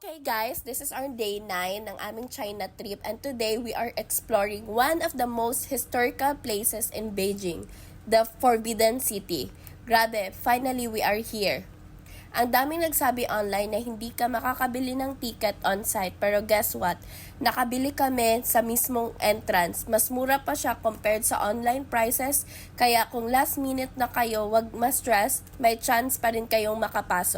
Okay guys, this is our day 9 ng aming China trip and today we are exploring one of the most historical places in Beijing, the Forbidden City. Grabe, finally we are here. Ang daming nagsabi online na hindi ka makakabili ng ticket on-site pero guess what? Nakabili kami sa mismong entrance. Mas mura pa siya compared sa online prices kaya kung last minute na kayo, wag ma-stress, may chance pa rin kayong makapasok.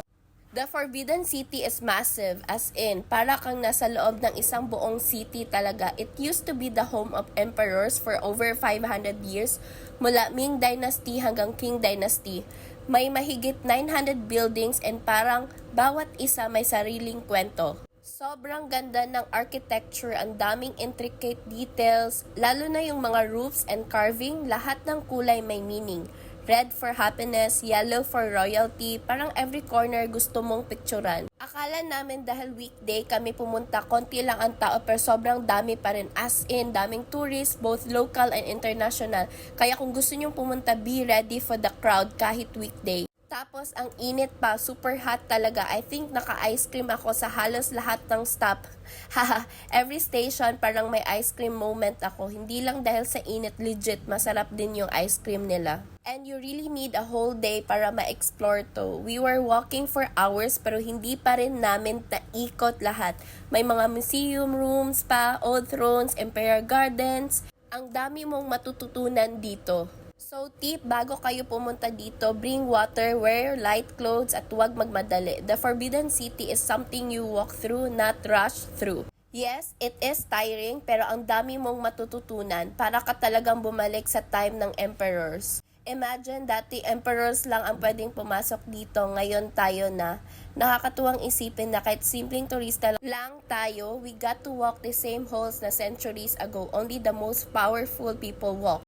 The Forbidden City is massive, as in, para kang nasa loob ng isang buong city talaga. It used to be the home of emperors for over 500 years, mula Ming Dynasty hanggang Qing Dynasty. May mahigit 900 buildings and parang bawat isa may sariling kwento. Sobrang ganda ng architecture, ang daming intricate details, lalo na yung mga roofs and carving, lahat ng kulay may meaning. Red for happiness, yellow for royalty, parang every corner gusto mong picturean. Akala namin dahil weekday kami pumunta, konti lang ang tao pero sobrang dami pa rin. As in, daming tourists, both local and international. Kaya kung gusto nyong pumunta, be ready for the crowd kahit weekday. Tapos, ang init pa, super hot talaga. I think naka-ice cream ako sa halos lahat ng stop. Haha, every station parang may ice cream moment ako. Hindi lang dahil sa init, legit, masarap din yung ice cream nila. And you really need a whole day para ma-explore to. We were walking for hours pero hindi pa rin namin naikot lahat. May mga museum rooms pa, old thrones, imperial gardens. Ang dami mong matututunan dito. So tip, bago kayo pumunta dito, bring water, wear light clothes at huwag magmadali. The Forbidden City is something you walk through, not rush through. Yes, it is tiring pero ang dami mong matututunan para ka talagang bumalik sa time ng emperors. Imagine dati emperors lang ang pwedeng pumasok dito, ngayon tayo na. Nakakatuwang isipin na kahit simpleng turista lang tayo, we got to walk the same halls na centuries ago. Only the most powerful people walk.